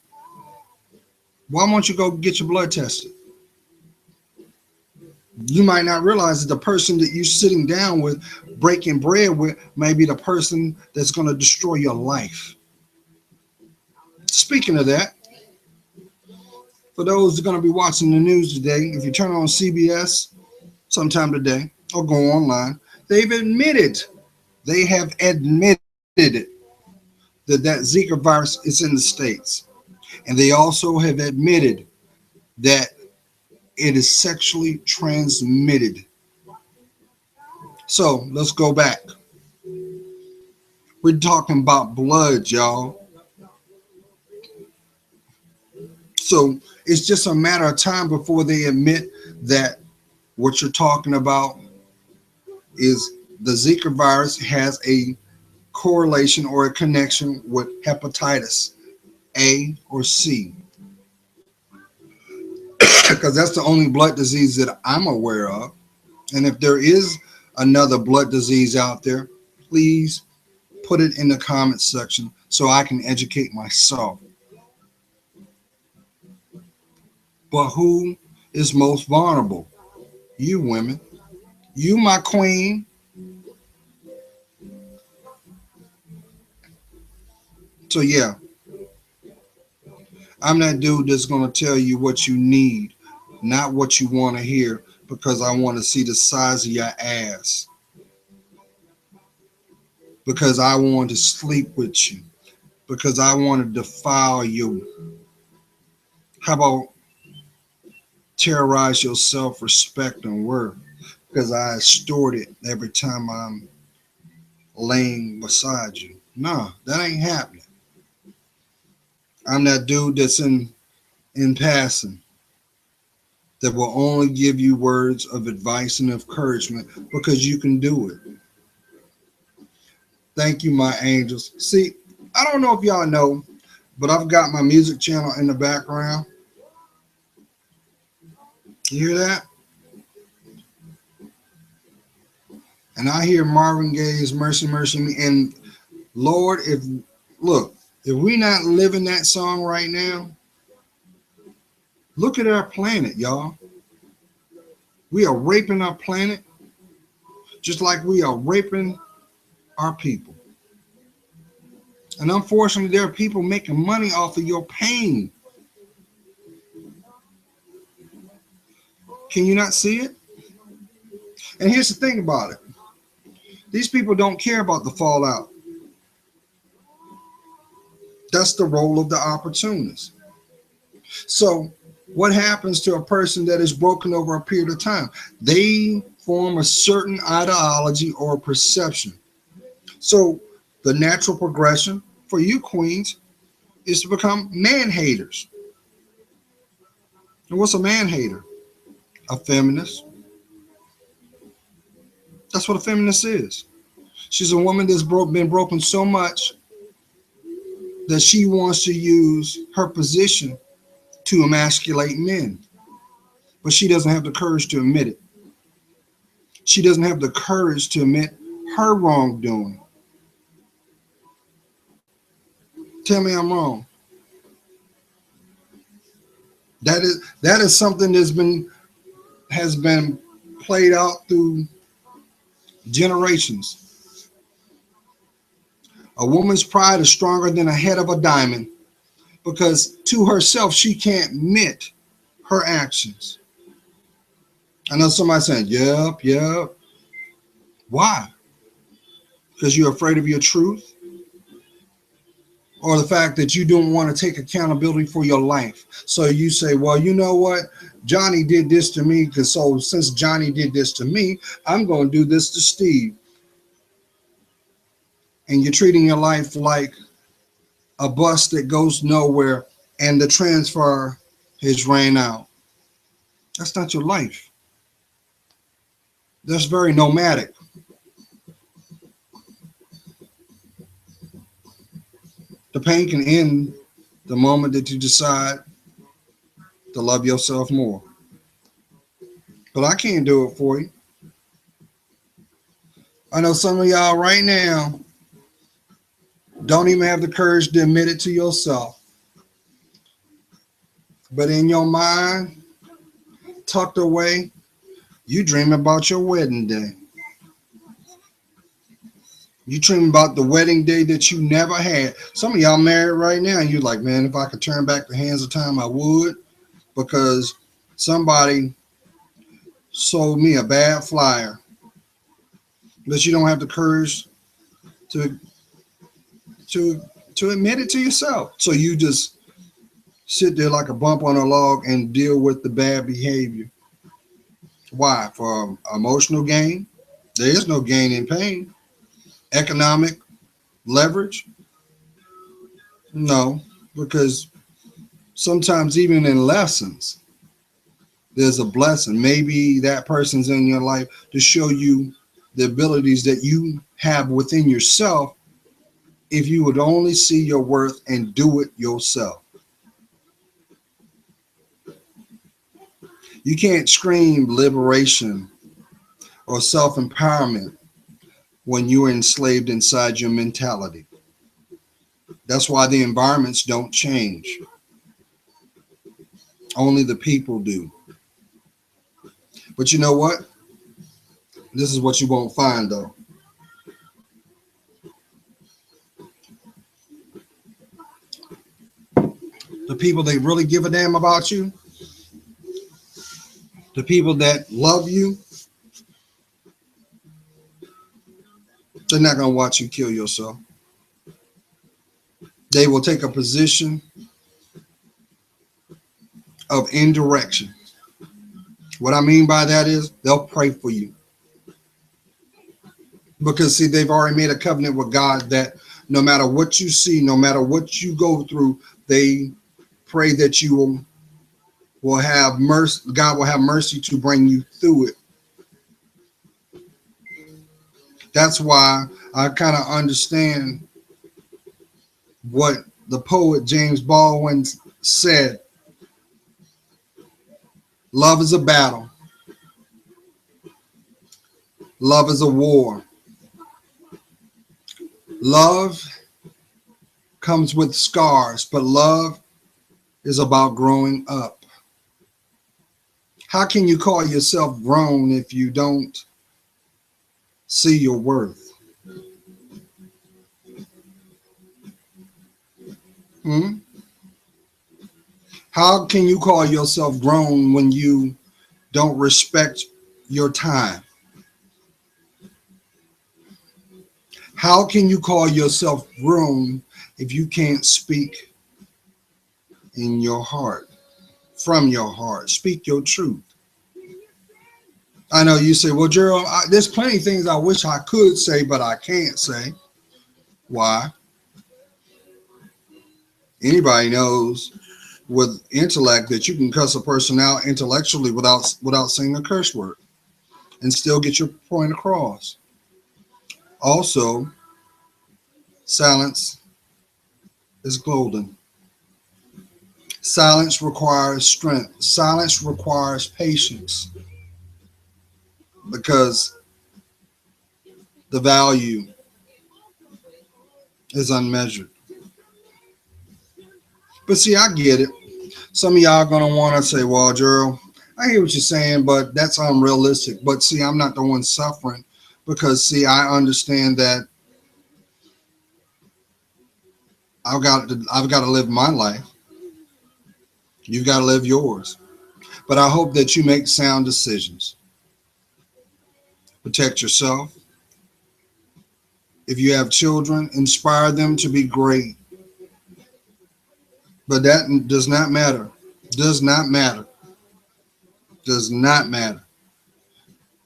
S1: Why won't you go get your blood tested? You might not realize that the person that you're sitting down with, breaking bread with, may be the person that's going to destroy your life. Speaking of that, for those that are going to be watching the news today, if you turn on CBS sometime today or go online, they have admitted it, that Zika virus is in the States. And they also have admitted that it is sexually transmitted. So let's go back. We're talking about blood, y'all. So it's just a matter of time before they admit that what you're talking about is the Zika virus has a correlation or a connection with hepatitis A or C. Because that's the only blood disease that I'm aware of. And if there is another blood disease out there, please put it in the comments section so I can educate myself. But who is most vulnerable? You women. You, my queen. So yeah, I'm that dude that's going to tell you what you need, not what you want to hear, because I want to see the size of your ass. Because I want to sleep with you. Because I want to defile you. How about terrorize your self-respect and worth? Because I extort it every time I'm laying beside you. Nah, that ain't happening. I'm that dude that's in passing, that will only give you words of advice and encouragement because you can do it. Thank you, my angels. See, I don't know if y'all know, but I've got my music channel in the background. You hear that? And I hear Marvin Gaye's Mercy, Mercy Me. And Lord, if we not living that song right now, look at our planet, y'all. We are raping our planet just like we are raping our people. And unfortunately, there are people making money off of your pain. Can you not see it? And here's the thing about it. These people don't care about the fallout. That's the role of the opportunist. So what happens to a person that is broken over a period of time? They form a certain ideology or perception. So the natural progression for you queens is to become man haters. And what's a man hater? A feminist, That's what a feminist is. She's a woman that's been broken so much that she wants to use her position to emasculate men. But she doesn't have the courage to admit it. She doesn't have the courage to admit her wrongdoing. Tell me I'm wrong. That is something has been played out through generations. A woman's pride is stronger than a head of a diamond because to herself she can't admit her actions. I know somebody saying, yep. Why? Because you're afraid of your truth? Or the fact that you don't want to take accountability for your life. So you say, well, you know what? Johnny did this to me, so since Johnny did this to me, I'm going to do this to Steve. And you're treating your life like a bus that goes nowhere and the transfer has ran out. That's not your life. That's very nomadic. The pain can end the moment that you decide to love yourself more. But I can't do it for you. I know some of y'all right now don't even have the courage to admit it to yourself. But in your mind, tucked away, you dream about your wedding day. You dream about the wedding day that you never had. Some of y'all married right now, and you're like, man, if I could turn back the hands of time, I would, because somebody sold me a bad flyer. But you don't have the courage to admit it to yourself. So you just sit there like a bump on a log and deal with the bad behavior. Why? For emotional gain? There is no gain in pain. Economic leverage? No, because sometimes even in lessons, there's a blessing. Maybe that person's in your life to show you the abilities that you have within yourself if you would only see your worth and do it yourself. You can't scream liberation or self-empowerment when you're enslaved inside your mentality. That's why the environments don't change. Only the people do. But you know what? This is what you won't find, though. The people that really give a damn about you, the people that love you, they're not going to watch you kill yourself. They will take a position of indirection. What I mean by that is they'll pray for you. Because, see, they've already made a covenant with God that no matter what you see, no matter what you go through, they pray that you will have mercy. God will have mercy to bring you through it. That's why I kind of understand what the poet James Baldwin said. Love is a battle. Love is a war. Love comes with scars, but love is about growing up. How can you call yourself grown if you don't see your worth? How can you call yourself grown when you don't respect your time? How can you call yourself grown if you can't speak in your heart, from your heart? Speak your truth. I know you say, well, Gerald, there's plenty of things I wish I could say, but I can't say. Why? Anybody knows with intellect that you can cuss a person out intellectually without saying a curse word. and still get your point across. Also, silence is golden. Silence requires strength. Silence requires patience because the value is unmeasured. But see, I get it. Some of y'all gonna want to say, "Well, Gerald, I hear what you're saying, but that's unrealistic." But see, I'm not the one suffering because see, I understand that I've got to live my life. You've got to live yours. But I hope that you make sound decisions. Protect yourself. If you have children, inspire them to be great. But that does not matter. Does not matter. Does not matter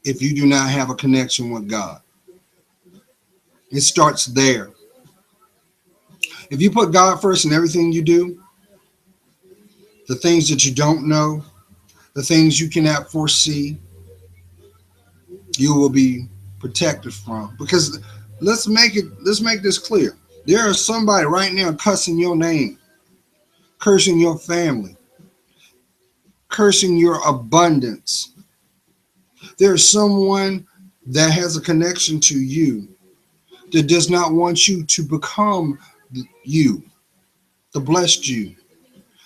S1: if you do not have a connection with God. It starts there. If you put God first in everything you do, the things that you don't know, the things you cannot foresee, you will be protected from. Because let's make this clear. There is somebody right now cussing your name, cursing your family, cursing your abundance. There's someone that has a connection to you that does not want you to become you, the blessed you,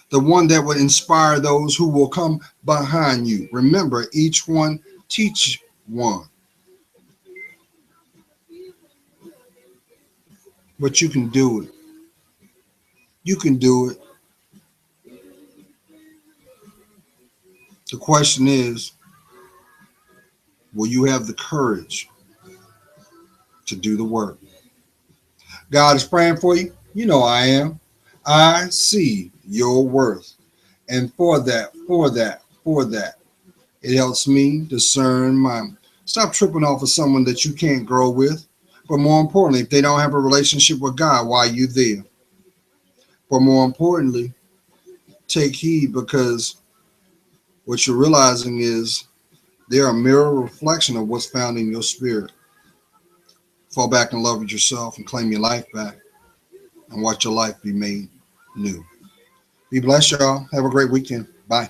S1: the one that will inspire those who will come behind you. Remember, each one teach one. But you can do it. You can do it. The question is, will you have the courage to do the work? God is praying for you. You know I am. I see your worth. And for that, it helps me discern my. Stop tripping off of someone that you can't grow with. But more importantly, if they don't have a relationship with God, why are you there? But more importantly, take heed because what you're realizing is they're a mirror reflection of what's found in your spirit. Fall back in love with yourself and claim your life back and watch your life be made new. Be blessed, y'all. Have a great weekend. Bye.